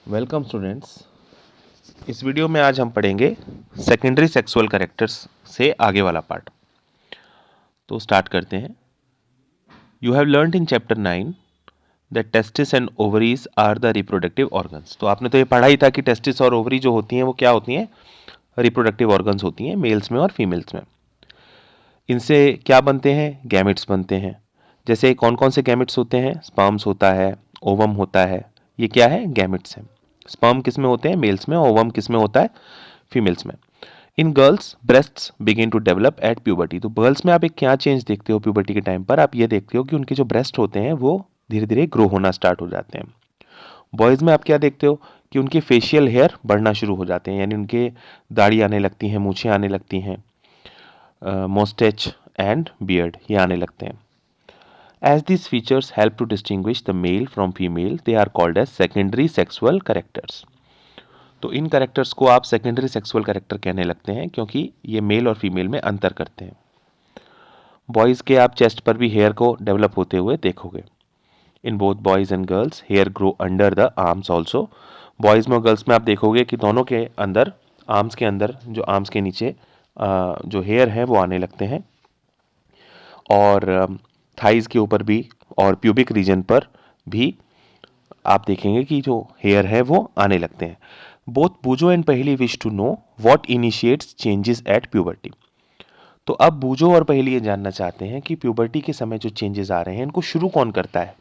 Welcome students. इस video में आज हम पढ़ेंगे सेकेंडरी सेक्सुअल कैरेक्टर्स से आगे वाला पार्ट। तो स्टार्ट करते हैं। You have learned in chapter 9 that testis and ovaries are the reproductive organs. तो आपने तो ये पढ़ा ही था कि टेस्टिस और ओवरी जो होती हैं वो क्या होती हैं, रिप्रोडक्टिव ऑर्गन्स होती हैं, मेल्स में और फीमेल्स में। इनसे क्या बनते हैं? गैमेट्स बनते हैं। जैसे कौन कौन से गैमेट्स होते हैं? स्पर्म्स होता है, ओवम होता है, ये क्या है? गैमेट्स हैं। स्पर्म किस में होते हैं? मेल्स में। ओवम किस में होता है? फीमेल्स में। In girls breasts begin to develop at puberty. तो गर्ल्स में आप एक क्या चेंज देखते हो प्यूबर्टी के टाइम पर? आप ये देखते हो कि उनके जो ब्रेस्ट होते हैं वो धीरे धीरे ग्रो होना स्टार्ट हो जाते हैं। बॉयज़ में आप क्या देखते हो कि उनके फेशियल हेयर बढ़ना शुरू हो जाते हैं, यानी उनके दाढ़ी आने लगती हैं, मूछें आने लगती हैं, मोस्टेच एंड बियर्ड ये आने लगते हैं। As these features help to distinguish the male from female, they are called as secondary sexual characters. तो इन कैरेक्टर्स को आप सेकेंडरी सेक्सुअल कैरेक्टर कहने लगते हैं क्योंकि ये मेल और फीमेल में अंतर करते हैं। बॉयज़ के आप चेस्ट पर भी हेयर को डेवलप होते हुए देखोगे। In both boys and girls hair grow under the arms also. Boys में और गर्ल्स में आप देखोगे कि दोनों के अंदर, आर्म्स के अंदर, जो आर्म्स के नीचे जो हेयर हैं वो आने लगते हैं, और थाइज़ के ऊपर भी और प्यूबिक रीजन पर भी आप देखेंगे कि जो हेयर है वो आने लगते हैं। Both Boojho and Paheli wish to know what initiates changes at puberty. तो अब बूजो और पहेली ये जानना चाहते हैं कि प्यूबर्टी के समय जो चेंजेस आ रहे हैं इनको शुरू कौन करता है,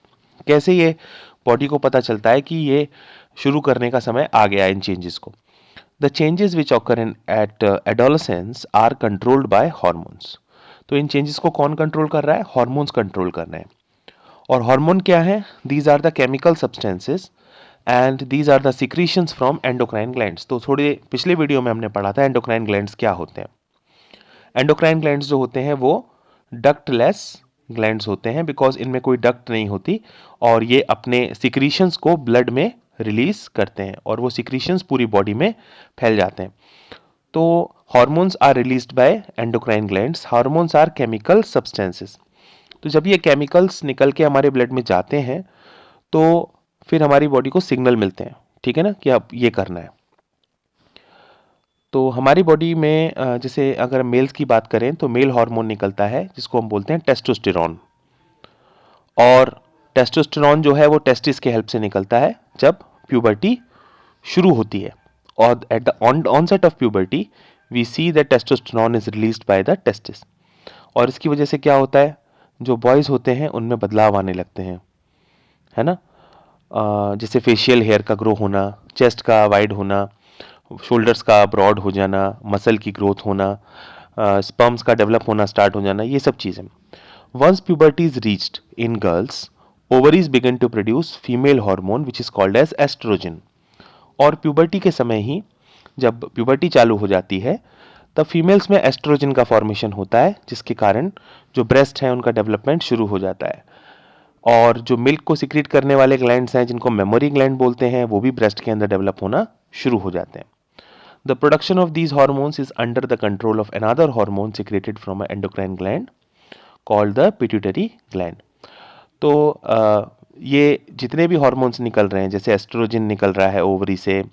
कैसे ये बॉडी को पता चलता है कि ये शुरू करने का समय आ गया इन चेंजेस को। The changes which occur in at adolescence are controlled by hormones. तो इन चेंजेस को कौन कंट्रोल कर रहा है? हार्मोन्स कंट्रोल कर रहे हैं। और हार्मोन क्या है? These are the chemical substances and these are the secretions from endocrine glands. तो थोड़े पिछले वीडियो में हमने पढ़ा था एंडोक्राइन ग्लैंड्स क्या होते हैं। एंडोक्राइन ग्लैंड्स जो होते हैं वो डक्टलेस ग्लैंड्स होते हैं, बिकॉज इनमें कोई डक्ट नहीं होती और ये अपने सिक्रीशंस को ब्लड में रिलीज करते हैं और वो सिक्रीशंस पूरी बॉडी में फैल जाते हैं। तो hormones are released by endocrine glands. Hormones are chemical substances. तो जब ये केमिकल्स निकल के हमारे ब्लड में जाते हैं तो फिर हमारी बॉडी को सिग्नल मिलते हैं, ठीक है ना, कि अब ये करना है। तो हमारी बॉडी में जैसे अगर मेल्स की बात करें तो मेल हार्मोन निकलता है जिसको हम बोलते हैं टेस्टोस्टेरॉन। और टेस्टोस्टेरॉन जो है वो टेस्टिस के हेल्प से निकलता है जब प्यूबर्टी शुरू होती है। और at the onset of puberty we see that testosterone is released by the testis. और इसकी वजह से क्या होता है? जो बॉयज़ होते हैं उनमें बदलाव आने लगते हैं, है ना। जैसे फेशियल हेयर का ग्रो होना, चेस्ट का वाइड होना, शोल्डर्स का ब्रॉड हो जाना, मसल की ग्रोथ होना, स्पर्म्स का डेवलप होना स्टार्ट हो जाना, ये सब चीज़ें। Once puberty is reached in girls, ovaries begin to produce female hormone which is called as oestrogen. और प्यूबर्टी के समय ही, जब प्यूबर्टी चालू हो जाती है, तब फीमेल्स में एस्ट्रोजन का फॉर्मेशन होता है जिसके कारण जो ब्रेस्ट है उनका डेवलपमेंट शुरू हो जाता है। और जो मिल्क को सिक्रीट करने वाले ग्लैंड्स हैं जिनको मेमोरी ग्लैंड बोलते हैं वो भी ब्रेस्ट के अंदर डेवलप होना शुरू हो जाते हैं। The production of these hormones is under the control of another hormone secreted from a endocrine gland called the pituitary gland. तो ये जितने भी हार्मोन्स निकल रहे हैं, जैसे एस्ट्रोजन निकल रहा है ओवरी से,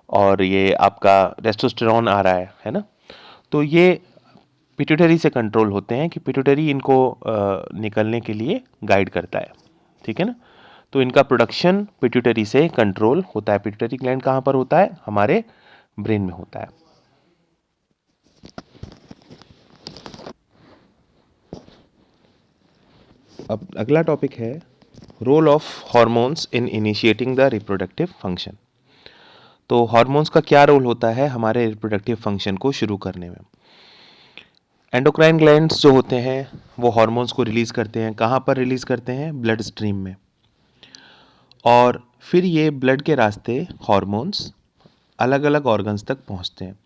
और ये आपका टेस्टोस्टेरॉन आ रहा है ना, तो ये पिट्यूटरी से कंट्रोल होते हैं कि पिट्यूटरी इनको निकलने के लिए गाइड करता है, ठीक है ना। तो इनका प्रोडक्शन पिट्यूटरी से कंट्रोल होता है। पिट्यूटरी ग्लैंड कहाँ पर होता है? हमारे ब्रेन में होता है। अब अगला टॉपिक है role of hormones in initiating the reproductive function. तो हार्मोन्स का क्या रोल होता है हमारे रिप्रोडक्टिव फंक्शन को शुरू करने में? एंडोक्राइन ग्लैंड्स जो होते हैं वो हार्मोन्स को रिलीज करते हैं। कहाँ पर रिलीज करते हैं? ब्लड स्ट्रीम में। और फिर ये ब्लड के रास्ते हार्मोन्स अलग अलग ऑर्गन्स तक पहुँचते हैं।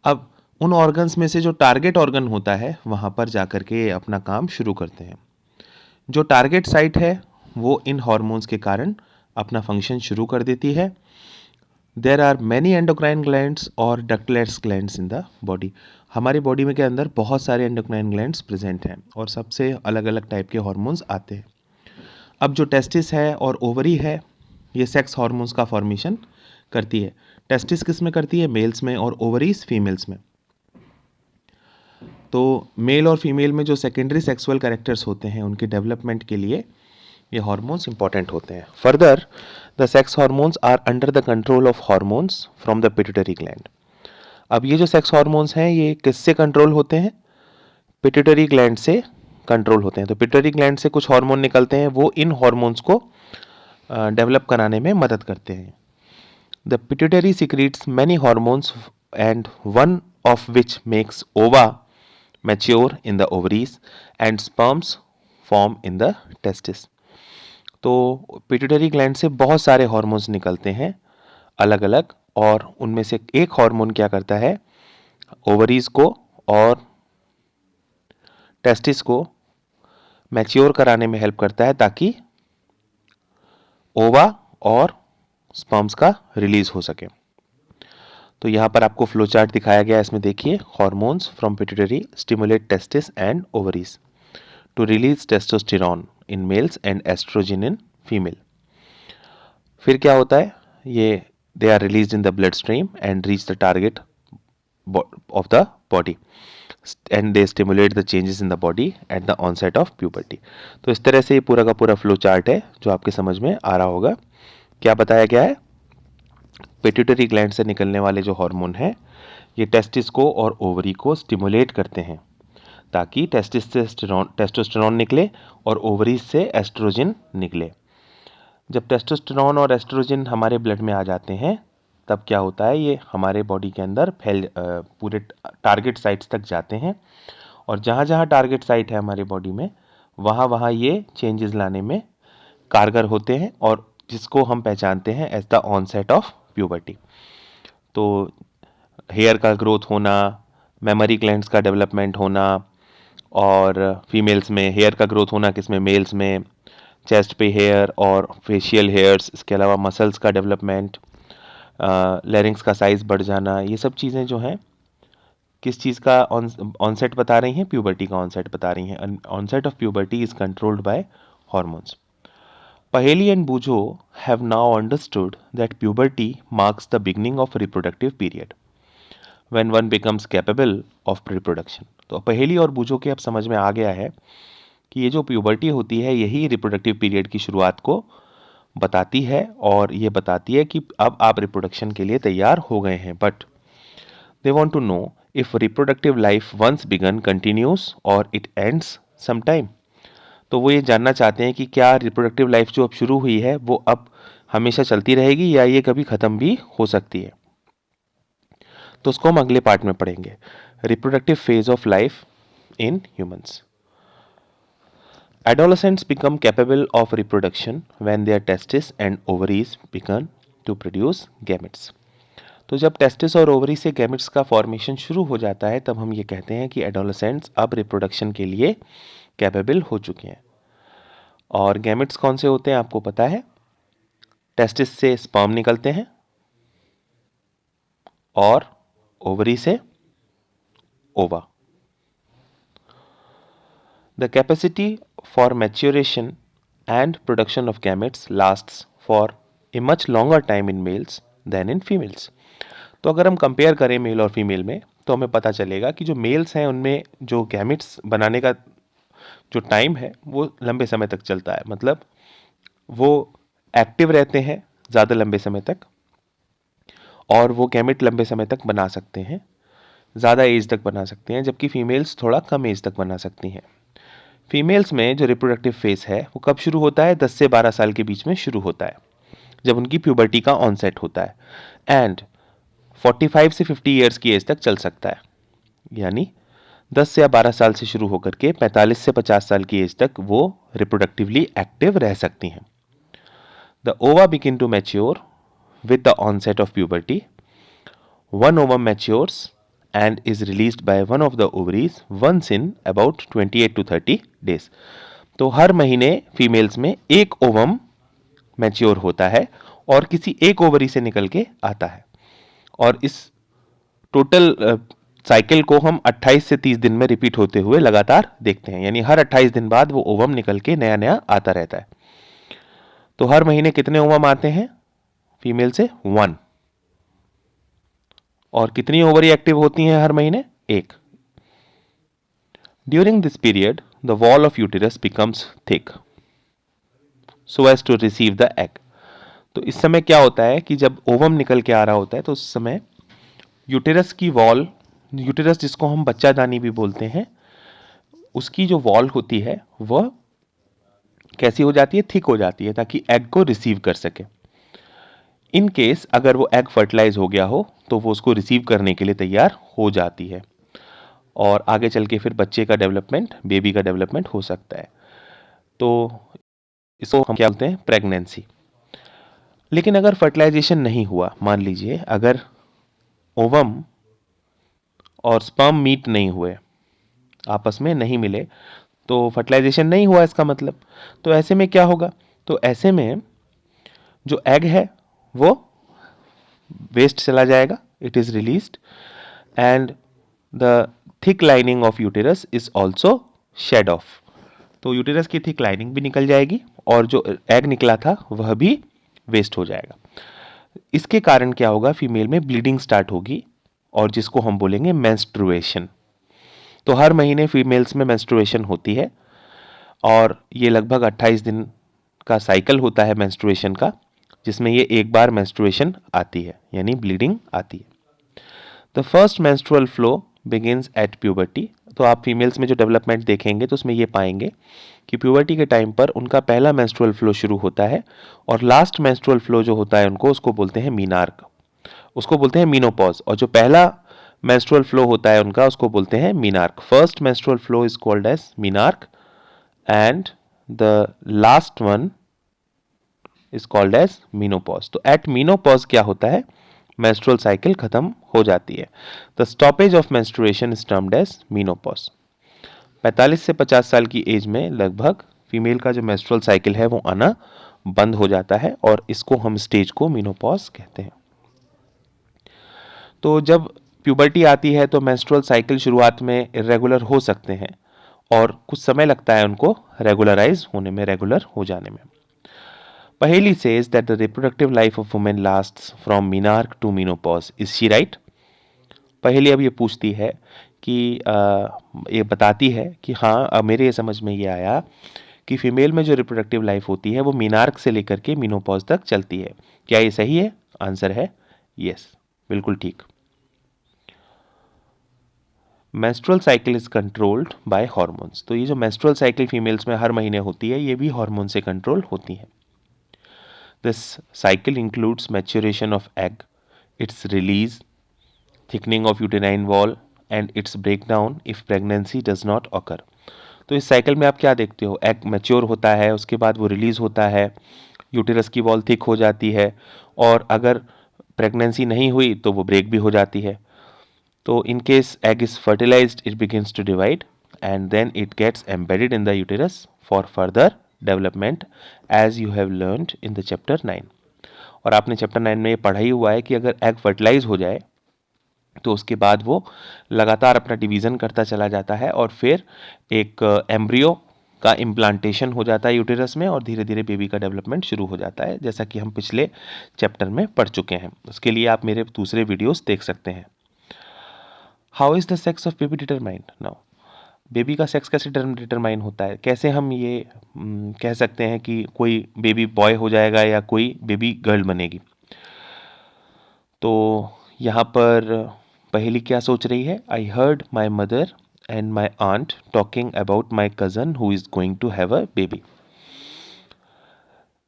अब उन ऑर्गन्स में से जो टारगेट ऑर्गन होता है वहाँ पर जाकर के ये अपना काम शुरू करते हैं। जो टारगेट साइट है वो इन हार्मोन्स के कारण अपना फंक्शन शुरू कर देती है। There are many endocrine glands और ductless glands in the body. हमारी बॉडी में के अंदर बहुत सारे एंडोक्राइन ग्लैंड्स प्रेजेंट हैं और सबसे अलग अलग टाइप के हार्मोन्स आते हैं। अब जो टेस्टिस है और ओवरी है ये सेक्स हार्मोन्स का फॉर्मेशन करती है। टेस्टिस किस में करती है? मेल्स में, और ओवरीज फीमेल्स में। तो मेल और फीमेल में जो सेकेंडरी सेक्सुअल कैरेक्टर्स होते हैं उनके डेवलपमेंट के लिए ये हार्मोन्स इंपॉर्टेंट होते हैं। Further the sex hormones are under the control of hormones from the pituitary gland. अब ये जो सेक्स हार्मोन्स हैं ये किससे कंट्रोल होते हैं? पिट्यूटरी ग्लैंड से कंट्रोल होते हैं। तो पिट्यूटरी ग्लैंड से कुछ हार्मोन निकलते हैं, वो इन हार्मोन्स को डेवलप कराने में मदद करते हैं। The pituitary secretes many hormones and one of which makes ova mature in the ovaries and sperms form in the testes. तो पिट्यूटरी ग्लैंड से बहुत सारे हार्मोन्स निकलते हैं अलग अलग, और उनमें से एक हार्मोन क्या करता है? ओवरीज को और टेस्टिस को मैच्योर कराने में हेल्प करता है ताकि ओवा और स्पर्म्स का रिलीज हो सके। तो यहाँ पर आपको फ्लो चार्ट दिखाया गया है, इसमें देखिए hormones from pituitary stimulate testis and ovaries to release testosterone in males and oestrogen in female. फिर क्या होता है? ये they are released in the blood stream and reach the target of the body and they stimulate the changes in the body at the onset of puberty. तो इस तरह से ये पूरा का पूरा फ्लो चार्ट है जो आपके समझ में आ रहा होगा। क्या बताया गया है? पिट्यूटरी ग्लैंड से निकलने वाले जो हार्मोन हैं ये टेस्टिस को और ओवरी को स्टिमुलेट करते हैं ताकि टेस्टिस से टेस्टोस्टेरोन निकले और ओवरीज से एस्ट्रोजन निकले। जब टेस्टोस्टेरोन और एस्ट्रोजन हमारे ब्लड में आ जाते हैं तब क्या होता है? ये हमारे बॉडी के अंदर पूरे टारगेट साइट्स तक जाते हैं, और जहाँ जहाँ टारगेट साइट है हमारे बॉडी में वहाँ वहाँ ये चेंजेस लाने में कारगर होते हैं, और जिसको हम पहचानते हैं as the onset of puberty. तो हेयर का ग्रोथ होना, मेमोरी ग्लैंड्स का डेवलपमेंट होना, और फीमेल्स में हेयर का ग्रोथ होना, किसमें? मेल्स में चेस्ट पे हेयर और फेशियल हेयर्स, इसके अलावा मसल्स का डेवलपमेंट, लैरिंग्स का साइज बढ़ जाना, ये सब चीज़ें जो हैं किस चीज़ का ऑनसेट बता रही हैं? प्यूबर्टी का ऑनसेट बता रही हैं। Onset of puberty is controlled by hormones. Paheli and Bujo have now understood that puberty marks the beginning of reproductive period when one becomes capable of reproduction. तो पहेली और बूझो के अब समझ में आ गया है कि ये जो प्यूबर्टी होती है यही रिप्रोडक्टिव पीरियड की शुरुआत को बताती है, और ये बताती है कि अब आप रिप्रोडक्शन के लिए तैयार हो गए हैं। But they want to know if reproductive life once began continues और इट एंड्स सम टाइम। तो वो ये जानना चाहते हैं कि क्या रिप्रोडक्टिव लाइफ जो अब शुरू हुई है वो अब हमेशा चलती रहेगी या ये कभी ख़त्म भी हो सकती है। तो उसको हम अगले पार्ट में पढ़ेंगे, reproductive phase of life in humans. Adolescents become capable of reproduction when their testes and ovaries begin to produce gametes. तो जब टेस्टिस और ओवरी से गैमेट्स का फॉर्मेशन शुरू हो जाता है तब हम ये कहते हैं कि एडोलेसेंट्स अब रिप्रोडक्शन के लिए कैपेबल हो चुके हैं। और गैमेट्स कौन से होते हैं आपको पता है? टेस्टिस से स्पर्म निकलते हैं और ओवरी से ova. The capacity for maturation and production of gametes lasts for a much longer time in males than in females. तो अगर हम कंपेयर करें मेल और फीमेल में तो हमें पता चलेगा कि जो मेल्स हैं उनमें जो गैमेट्स बनाने का जो टाइम है वो लंबे समय तक चलता है, मतलब वो एक्टिव रहते हैं ज़्यादा लंबे समय तक और वो गैमेट लंबे समय तक बना सकते हैं, ज़्यादा एज तक बना सकते हैं, जबकि फीमेल्स थोड़ा कम एज तक बना सकती हैं। फीमेल्स में जो रिप्रोडक्टिव फेज है वो कब शुरू होता है? 10 से 12 साल के बीच में शुरू होता है जब उनकी प्यूबर्टी का ऑनसेट होता है, एंड 45 से 50 ईयर्स की एज तक चल सकता है। यानी 10 से या 12 साल से शुरू होकर के 45 से 50 साल की एज तक वो रिप्रोडक्टिवली एक्टिव रह सकती हैं। The ova begin to mature with the onset of puberty. One ovum matures and is released by one of the ovaries once in about 28 to 30 days. तो हर महीने फीमेल्स में एक ओवम मैच्योर होता है और किसी एक ओवरी से निकल के आता है, और इस टोटल साइकिल को हम 28 से 30 दिन में रिपीट होते हुए लगातार देखते हैं। यानी हर 28 दिन बाद वो ओवम निकल के नया नया आता रहता है। तो हर महीने कितने ओवम आते हैं? फीमेल से 1। और कितनी ओवरी एक्टिव होती हैं हर महीने? 1। During this period the wall of uterus becomes thick so as to receive the egg. तो इस समय क्या होता है कि जब ओवम निकल के आ रहा होता है तो उस समय यूटेरस की वॉल, यूटेरस जिसको हम बच्चादानी भी बोलते हैं, उसकी जो वॉल होती है वह कैसी हो जाती है? थिक हो जाती है, ताकि एग को रिसीव कर सके। इन केस अगर वो एग फर्टिलाइज हो गया हो तो वो उसको रिसीव करने के लिए तैयार हो जाती है और आगे चल के फिर बच्चे का डेवलपमेंट, बेबी का डेवलपमेंट हो सकता है। तो इसको हम क्या बोलते हैं? प्रेगनेंसी। लेकिन अगर फर्टिलाइजेशन नहीं हुआ, मान लीजिए अगर ओवम और स्पर्म मीट नहीं हुए, आपस में नहीं मिले, तो फर्टिलाइजेशन नहीं हुआ इसका मतलब। तो ऐसे में क्या होगा? तो ऐसे में जो एग है वो वेस्ट चला जाएगा, it is released, and the thick lining of uterus is also shed off. तो यूटेरस की थिक लाइनिंग भी निकल जाएगी और जो एग निकला था वह भी वेस्ट हो जाएगा। इसके कारण क्या होगा? फीमेल में ब्लीडिंग स्टार्ट होगी और जिसको हम बोलेंगे मेंस्ट्रुएशन। तो हर महीने फीमेल्स में मेंस्ट्रुएशन होती है और ये लगभग 28 दिन का साइकिल होता है मेंस्ट्रुएशन का, जिसमें ये एक बार मेंस्ट्रुएशन आती है, यानी ब्लीडिंग आती है। The first menstrual flow begins at puberty. तो आप फीमेल्स में जो डेवलपमेंट देखेंगे तो उसमें ये पाएंगे कि प्यूबर्टी के टाइम पर उनका पहला मेंस्ट्रुअल फ्लो शुरू होता है और लास्ट मेंस्ट्रुअल फ्लो जो होता है उनको, उसको बोलते हैं मीनार्क, उसको बोलते हैं मीनोपॉज। और जो पहला मेंस्ट्रुअल फ्लो होता है उनका, उसको बोलते हैं menarche. First menstrual flow is called as menarche and the last one is called as menopause. तो एट मीनोपॉज क्या होता है? मेंस्ट्रुअल साइकिल खत्म हो जाती है। The stoppage of menstruation is termed as menopause. 45 से 50 साल की एज में लगभग फीमेल का जो मेंस्ट्रुअल साइकिल है वो आना बंद हो जाता है और इसको हम स्टेज को मीनोपॉज कहते हैं। तो जब प्यूबर्टी आती है तो मेंस्ट्रुअल साइकिल शुरुआत में इरेगुलर हो सकते हैं और कुछ समय लगता है उनको रेगुलराइज होने में, रेगुलर हो जाने में। पहेली says that the reproductive life of women lasts from menarche to menopause. Is she right? पहेली अब ये पूछती है कि ये बताती है कि हाँ, अब मेरे समझ में ये आया कि फीमेल में जो रिप्रोडक्टिव लाइफ होती है वो मीनार्क से लेकर के मीनोपॉज तक चलती है। क्या ये सही है? आंसर है यस, बिल्कुल ठीक। Menstrual cycle is controlled by hormones. तो ये जो मेंस्ट्रुअल साइकिल फीमेल्स में हर महीने होती है, ये भी हार्मोन से कंट्रोल होती है। This cycle includes maturation of egg, its release, thickening of uterine wall and its breakdown if pregnancy does not occur. तो इस साइकिल में आप क्या देखते हो? एग मैच्योर होता है, उसके बाद वो रिलीज होता है, यूटेरस की वॉल थिक हो जाती है और अगर प्रेगनेंसी नहीं हुई तो वो ब्रेक भी हो जाती है। तो in case egg is fertilised, it begins to divide and then it gets embedded in the uterus for further development as you have learned in the chapter 9। और आपने चैप्टर 9 में ये पढ़ा ही हुआ है कि अगर एग फर्टिलाइज हो जाए तो उसके बाद वो लगातार अपना डिवीज़न करता चला जाता है और फिर एक एम्ब्रियो का इम्प्लांटेशन हो जाता है यूटेरस में और धीरे धीरे बेबी का डेवलपमेंट शुरू हो जाता है, जैसा कि हम पिछले चैप्टर में पढ़ चुके हैं। उसके लिए आप मेरे दूसरे वीडियोस देख सकते हैं। How is the sex of baby determined? Now, baby का सेक्स कैसे डिटरमाइन होता है? कैसे हम ये कह सकते हैं कि कोई बेबी बॉय हो जाएगा या कोई बेबी गर्ल बनेगी? तो यहाँ पर पहेली क्या सोच रही है? I heard my mother and my aunt talking about my cousin who is going to have a baby.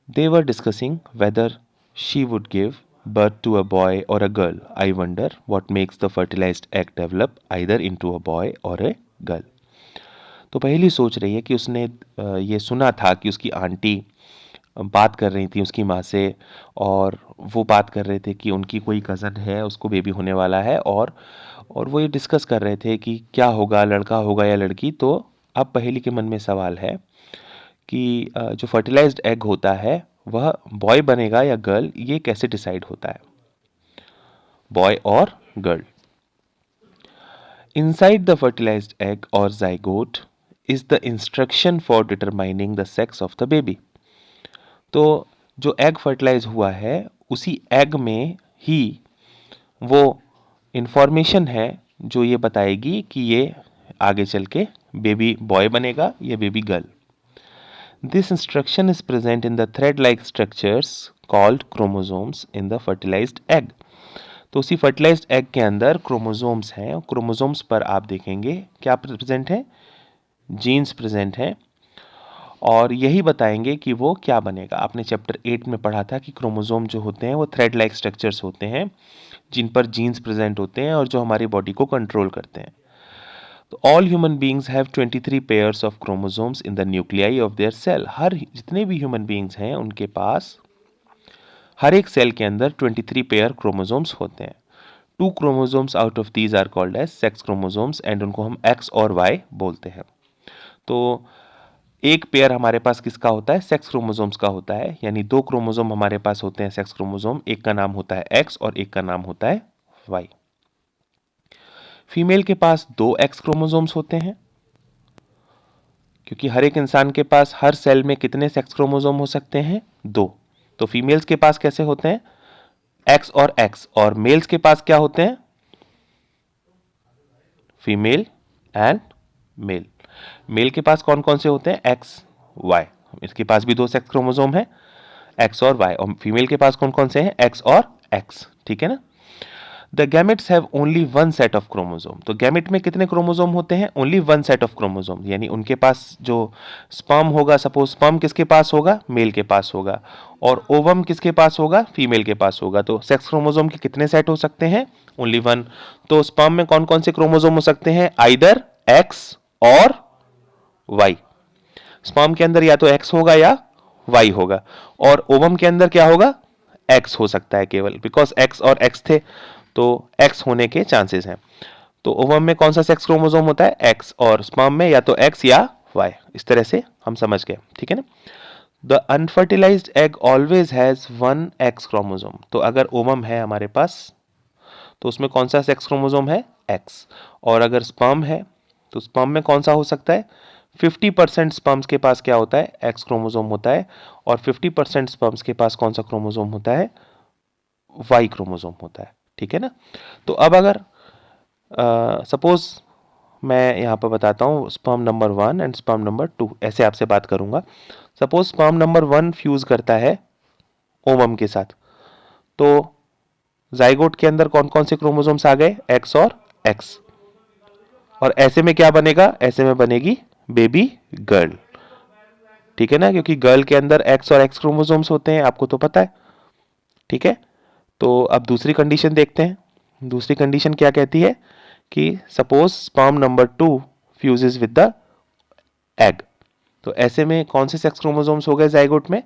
They were discussing whether she would give birth to a boy or a girl. I wonder what makes the fertilized egg develop either into a boy or a girl. तो पहली सोच रही है कि उसने ये सुना था कि उसकी आंटी बात कर रही थी उसकी माँ से और वो बात कर रहे थे कि उनकी कोई कज़न है, उसको बेबी होने वाला है और वो ये डिस्कस कर रहे थे कि क्या होगा, लड़का होगा या लड़की। तो अब पहेली के मन में सवाल है कि जो फर्टिलाइज्ड एग होता है वह बॉय बनेगा या गर्ल, ये कैसे डिसाइड होता है, बॉय और girl? Inside the fertilised egg और zygote is the instruction for determining the sex of the baby. तो जो एग फर्टिलाइज हुआ है उसी एग में ही वो इंफॉर्मेशन है जो ये बताएगी कि ये आगे चल के बेबी बॉय बनेगा या baby girl. This instruction is present in the thread like structures called chromosomes in the fertilised egg. तो उसी फर्टिलाइज्ड एग के अंदर क्रोमोसोम्स हैं। क्रोमोसोम्स पर आप देखेंगे क्या प्रेजेंट है, जीन्स प्रेजेंट हैं और यही बताएंगे कि वो क्या बनेगा। आपने चैप्टर 8 में पढ़ा था कि क्रोमोसोम जो होते हैं वो थ्रेड लाइक स्ट्रक्चर्स होते हैं जिन पर जीन्स प्रेजेंट होते हैं और जो हमारी बॉडी को कंट्रोल करते हैं। तो all human beings have 23 pairs of chromosomes in the nuclei of their cell. हर जितने भी ह्यूमन बींग्स हैं उनके पास हर एक सेल के अंदर 23 पेयर क्रोमोसोम्स होते हैं। 2 chromosomes out of these are called as sex chromosomes and उनको हम एक्स और वाई बोलते हैं। तो एक पेयर हमारे पास किसका होता है, सेक्स क्रोमोसोम्स का होता है, यानी 2 क्रोमोसोम हमारे पास होते हैं सेक्स क्रोमोसोम, एक का नाम होता है एक्स और एक का नाम होता है वाई। फीमेल के पास 2 एक्स क्रोमोसोम्स होते हैं क्योंकि हर एक इंसान के पास हर सेल में कितने सेक्स क्रोमोसोम हो सकते हैं, 2। तो फीमेल्स के पास कैसे होते हैं, एक्स, और मेल्स के पास क्या होते हैं, फीमेल एंड मेल। मेल के पास कौन कौन से होते हैं, एक्स वाई, इसके पास भी 2 सेक्स क्रोमोसोम है, एक्स और वाई, और फीमेल के पास कौन कौन से हैं, एक्स और एक्स, ठीक है ना। The gametes have only 1 set of chromosome. तो गैमेट में कितने क्रोमोसोम होते हैं, ओनली 1 सेट ऑफ क्रोमोसोम, यानी उनके पास जो स्पर्म होगा, सपोज स्पर्म किसके पास होगा, मेल के पास होगा, और ओवम किसके पास होगा, फीमेल के पास होगा। तो सेक्स क्रोमोसोम के कितने सेट हो सकते हैं, ओनली 1। तो स्पर्म में कौन कौन से क्रोमोसोम हो सकते हैं, आइदर एक्स और वाई। स्पर्म के अंदर या तो एक्स होगा या वाई होगा, और ओवम के अंदर क्या होगा, एक्स हो सकता है केवल, बिकॉज एक्स और एक्स थे तो एक्स होने के चांसेस हैं। तो ओवम में कौन सा सेक्स क्रोमोसोम होता है, एक्स, और स्पर्म में या तो एक्स या वाई। इस तरह से हम समझ गए, ठीक है ना। The unfertilised egg always has 1 x chromosome. तो अगर ओवम है हमारे पास तो उसमें कौन सा सेक्स क्रोमोसोम है, एक्स, और अगर स्पर्म है तो स्पर्म में कौन सा हो सकता है, 50% स्पर्म्स के पास क्या होता है, एक्स क्रोमोसोम होता है, और 50% स्पर्म्स के पास कौन सा क्रोमोसोम होता है, वाई क्रोमोसोम होता है, ठीक है ना। तो अब अगर सपोज मैं यहाँ पर बताता हूँ sperm number 1 and sperm number 2, ऐसे आपसे बात करूँगा। सपोज स्पर्म नंबर 1 फ्यूज करता है ओवम के साथ, तो जाइगोट के अंदर कौन कौन से क्रोमोसोम्स आ गए, एक्स और एक्स, और ऐसे में क्या बनेगा, ऐसे में बनेगी बेबी गर्ल, ठीक है ना, क्योंकि गर्ल के अंदर एक्स और एक्स क्रोमोसोम्स होते हैं, आपको तो पता है, ठीक है। तो अब दूसरी कंडीशन देखते हैं। दूसरी कंडीशन क्या कहती है कि suppose sperm number 2 fuses with the egg, तो ऐसे में कौन से सेक्स क्रोमोसोम्स हो गए जाइगोट में,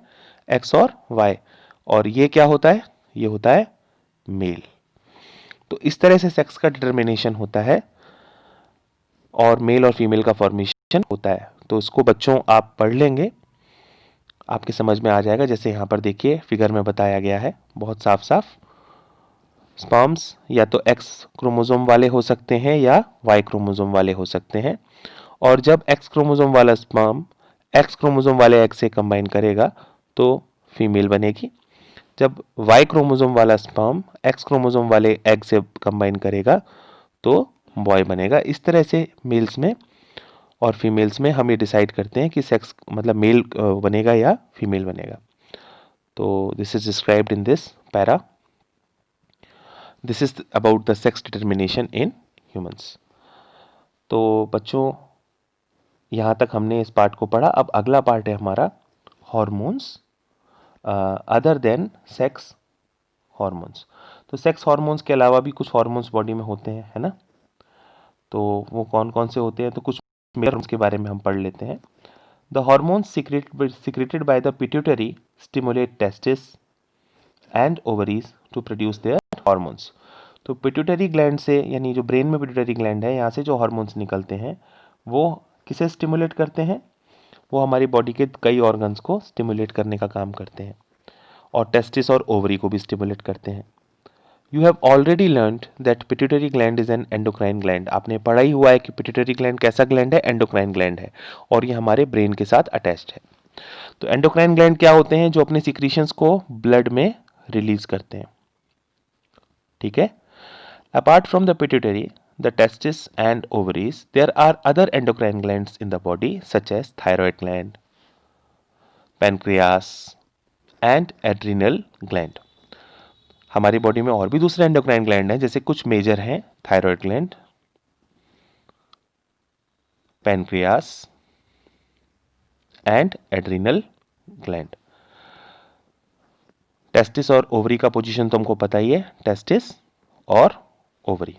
एक्स और वाई, और ये क्या होता है, ये होता है मेल। तो इस तरह से सेक्स का डिटर्मिनेशन होता है और मेल और फीमेल का फॉर्मेशन होता है। तो इसको बच्चों आप पढ़ लेंगे, आपके समझ में आ जाएगा। जैसे यहाँ पर देखिए फिगर में बताया गया है बहुत साफ साफ, स्पर्म्स या तो एक्स क्रोमोसोम वाले हो सकते हैं या वाई क्रोमोसोम वाले हो सकते हैं, और जब एक्स क्रोमोसोम वाला स्पर्म एक्स क्रोमोसोम वाले एग से कंबाइन करेगा तो फीमेल बनेगी। जब वाई क्रोमोसोम वाला स्पर्म एक्स क्रोमोसोम वाले एग से कंबाइन करेगा तो बॉय बनेगा। इस तरह से मेल्स में और फीमेल्स में हम ये डिसाइड करते हैं कि सेक्स मतलब मेल बनेगा या फीमेल बनेगा। तो this is described in this para. This is about the sex determination in humans. तो बच्चों यहाँ तक हमने इस पार्ट को पढ़ा। अब अगला पार्ट है हमारा hormones other than sex hormones. तो सेक्स हॉर्मोन्स के अलावा भी कुछ हॉर्मोन्स बॉडी में होते हैं, है ना। तो वो कौन कौन से होते हैं, तो कुछ हॉर्मोन्स के बारे में हम पढ़ लेते हैं। The hormones secreted by the pituitary stimulate testes and ovaries to produce their hormones। तो पिट्यूटरी ग्लैंड से, यानी जो ब्रेन में पिट्यूटरी ग्लैंड है, यहाँ से जो हार्मोन्स निकलते हैं वो किसे स्टिमुलेट करते हैं, वो हमारी बॉडी के कई ऑर्गन्स को स्टिमुलेट करने का काम करते हैं, और टेस्टिस और ओवरी को भी स्टिमुलेट करते हैं। You have already learned that pituitary gland is an endocrine gland. आपने पढ़ा ही हुआ है कि पिट्यूटरी ग्लैंड कैसा ग्लैंड है, एंडोक्राइन ग्लैंड है, और ये हमारे ब्रेन के साथ अटैच्ड है। तो एंडोक्राइन ग्लैंड क्या होते हैं, जो अपने सिक्रीशंस को ब्लड में रिलीज करते हैं, ठीक है। Apart from the pituitary, the testis and ovaries, there are other endocrine glands in the body such as thyroid gland, pancreas and adrenal gland. हमारी बॉडी में और भी दूसरे एंडोक्राइन ग्लैंड हैं, जैसे कुछ मेजर हैं, thyroid gland, pancreas and adrenal gland. Testis और ओवरी का पोजीशन तुमको पता ही है, टेस्टिस और ओवरी।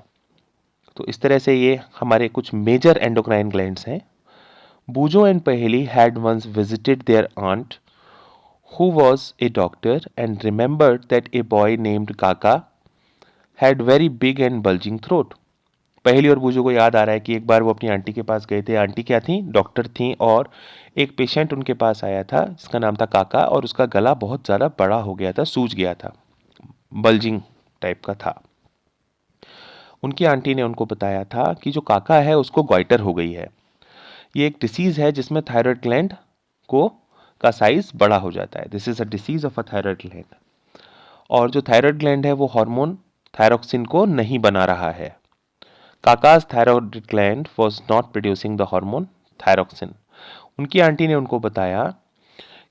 तो इस तरह से ये हमारे कुछ मेजर एंडोक्राइन ग्लैंड्स हैं। Boojho and Paheli had once visited their aunt who was a doctor and remembered that a boy named Kaka had very big and bulging throat. पहेली और बूजो को याद आ रहा है कि एक बार वो अपनी आंटी के पास गए थे। आंटी क्या थी? डॉक्टर थी, और एक पेशेंट उनके पास आया था जिसका नाम था काका, और उसका गला बहुत ज़्यादा बड़ा हो गया था, सूज गया था, बल्जिंग टाइप का था। उनकी आंटी ने उनको बताया था कि जो काका है उसको गॉइटर हो गई है। ये एक डिसीज़ है जिसमें थायराइड ग्लैंड का साइज बड़ा हो जाता है। This is a disease of a thyroid gland. और जो थायराइड ग्लैंड है वो हार्मोन थायरोक्सिन को नहीं बना रहा है। काकाज thyroid gland was not producing the hormone thyroxine. उनकी आंटी ने उनको बताया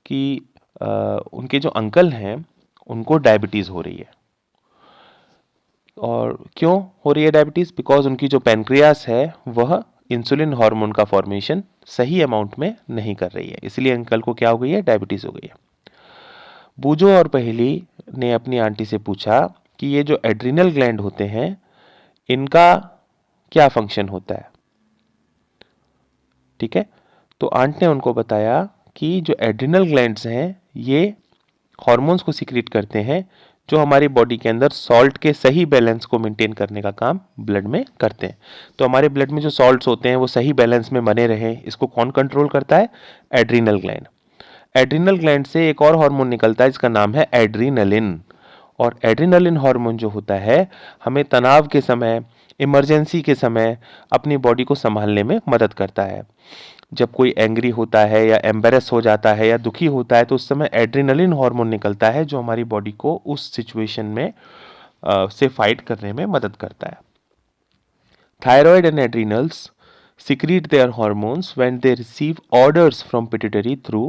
कि उनके जो अंकल हैं उनको डायबिटीज़ हो रही है। और क्यों हो रही है डायबिटीज़? बिकॉज उनकी जो पैनक्रियास है वह इंसुलिन हार्मोन का फॉर्मेशन सही अमाउंट में नहीं कर रही है, इसलिए अंकल को क्या हो गई है? डायबिटीज़ हो गई है। बूजो और पहेली ने अपनी आंटी से पूछा कि ये जो एड्रिनल ग्लैंड होते हैं इनका क्या फंक्शन होता है, ठीक है। तो आंट ने उनको बताया कि जो एड्रिनल ग्लैंड्स हैं ये हॉर्मोन्स को सीक्रेट करते हैं जो हमारी बॉडी के अंदर सॉल्ट के सही बैलेंस को मेंटेन करने का काम ब्लड में करते हैं। तो हमारे ब्लड में जो सॉल्ट्स होते हैं वो सही बैलेंस में बने रहे, इसको कौन कंट्रोल करता है? Adrenal gland. एड्रिनल ग्लैंड से एक और हार्मोन निकलता है जिसका नाम है एड्रीनलिन। और एड्रीनलिन हार्मोन जो होता है हमें तनाव के समय, इमरजेंसी के समय अपनी बॉडी को संभालने में मदद करता है। जब कोई एंग्री होता है या एम्बेरस हो जाता है या दुखी होता है तो उस समय एड्रीनलिन हार्मोन निकलता है जो हमारी बॉडी को उस सिचुएशन में से फाइट करने में मदद करता है। Thyroid and adrenals secrete their hormones when they receive orders from pituitary through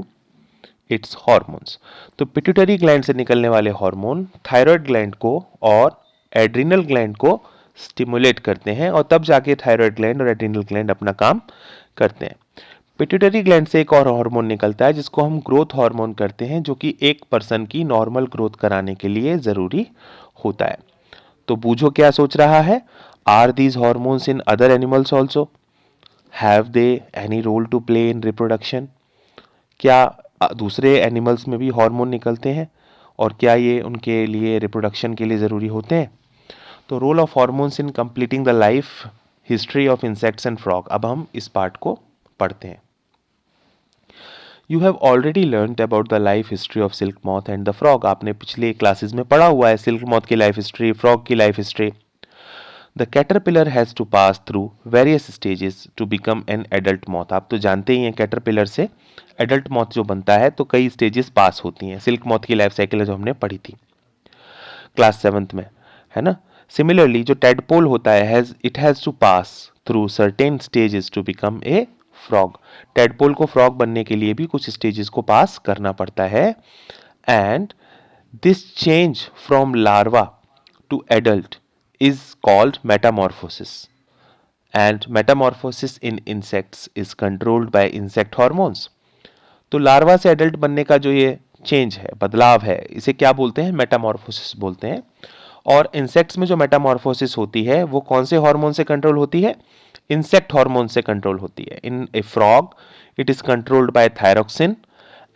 its hormones। तो पिट्यूटरी ग्लैंड से निकलने वाले हार्मोन थायराइड ग्लैंड को और एड्रिनल ग्लैंड को स्टिमुलेट करते हैं और तब जाके थायराइड ग्लैंड और एड्रिनल ग्लैंड अपना काम करते हैं। पिट्यूटरी ग्लैंड से एक और हार्मोन निकलता है जिसको हम ग्रोथ हार्मोन करते हैं, जो कि एक पर्सन की नॉर्मल ग्रोथ कराने के लिए जरूरी होता है। तो बूझो क्या सोच रहा है? Are these hormones in other animals also? Have they any role to play in reproduction? क्या दूसरे एनिमल्स में भी हार्मोन निकलते हैं और क्या ये उनके लिए रिप्रोडक्शन के लिए ज़रूरी होते हैं? तो role of hormones in completing the life history of insects and frog. अब हम इस पार्ट को पढ़ते हैं। You have already learned about the life history of silk moth and the frog. आपने पिछले क्लासेस में पढ़ा हुआ है सिल्क मॉथ की लाइफ हिस्ट्री, फ्रॉग की life history. The caterpillar has to pass through various stages to become an adult moth। आप तो जानते ही हैं कैटरपिलर से एडल्ट मॉथ जो बनता है तो कई स्टेजेस पास होती हैं। सिल्क मॉथ की लाइफ साइकिल जो हमने पढ़ी थी क्लास 7th में, है ना। सिमिलरली जो टेडपोल होता है it has to pass through certain stages to become a frog. Tadpole को फ्रॉग बनने के लिए भी कुछ स्टेजेस को पास करना पड़ता है। And this change from larva to adult is called metamorphosis, and metamorphosis in insects is controlled by insect hormones। तो लार्वा से एडल्ट बनने का जो ये चेंज है, बदलाव है, इसे क्या बोलते हैं? मेटामॉर्फोसिस बोलते हैं। और इंसेक्ट्स में जो मेटामॉर्फोसिस होती है वो कौन से हार्मोन से कंट्रोल होती है? इंसेक्ट हार्मोन से कंट्रोल होती है। In a frog it is controlled by thyroxine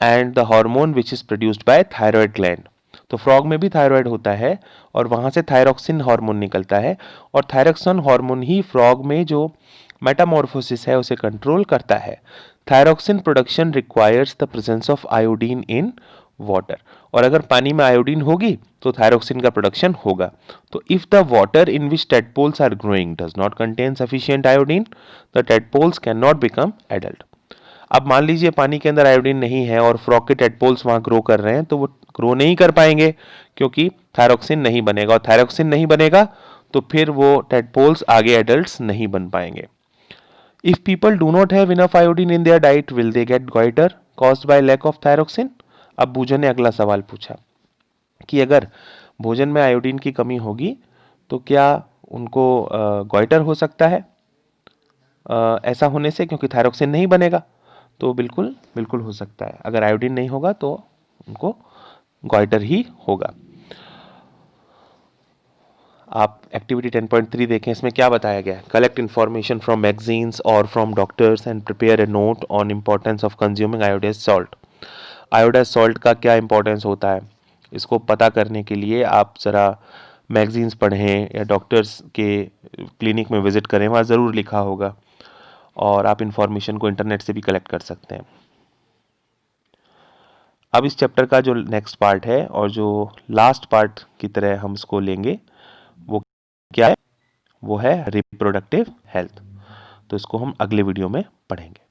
and the hormone which is produced by thyroid gland. तो फ्रॉग में भी थायराइड होता है और वहां से थायरोक्सिन हार्मोन निकलता है और थायरोक्सिन हार्मोन ही फ्रॉग में जो मेटामॉर्फोसिस है उसे कंट्रोल करता है। Thyroxine production requires the presence of iodine in water. और अगर पानी में आयोडीन होगी तो थायरोक्सिन का प्रोडक्शन होगा। तो if the water in which tadpoles are growing does not contain sufficient iodine the tadpoles can not become adult. अब मान लीजिए पानी के अंदर आयोडीन नहीं है और फ्रॉग के टेडपोल्स वहाँ ग्रो कर रहे हैं, तो वो ग्रो नहीं कर पाएंगे क्योंकि थायरोक्सिन नहीं बनेगा, और थायरोक्सिन नहीं बनेगा तो फिर वो टेडपोल्स आगे एडल्ट्स नहीं बन पाएंगे। If people do not have enough iodine in their diet, will they get goitre caused by lack of thyroxine? अब भूजन ने अगला सवाल पूछा कि अगर भोजन में आयोडीन की कमी होगी तो क्या उनको गॉइटर हो सकता है ऐसा होने से, क्योंकि थायरोक्सिन नहीं बनेगा? तो बिल्कुल बिल्कुल हो सकता है। अगर आयोडीन नहीं होगा तो उनको गॉइटर ही होगा। आप एक्टिविटी 10.3 देखें, इसमें क्या बताया गया है? कलेक्ट इन्फॉर्मेशन फ्रॉम मैगजीन्स और from doctors and prepare a note on importance of consuming iodised salt. Iodised salt का क्या इंपॉर्टेंस होता है, इसको पता करने के लिए आप ज़रा मैगजीन्स पढ़ें या डॉक्टर्स के क्लिनिक में विज़िट करें, वहाँ ज़रूर लिखा होगा, और आप इन्फॉर्मेशन को इंटरनेट से भी कलेक्ट कर सकते हैं। अब इस चैप्टर का जो नेक्स्ट पार्ट है और जो लास्ट पार्ट की तरह हम इसको लेंगे, वो क्या है? वो है रिप्रोडक्टिव हेल्थ। तो इसको हम अगले वीडियो में पढ़ेंगे।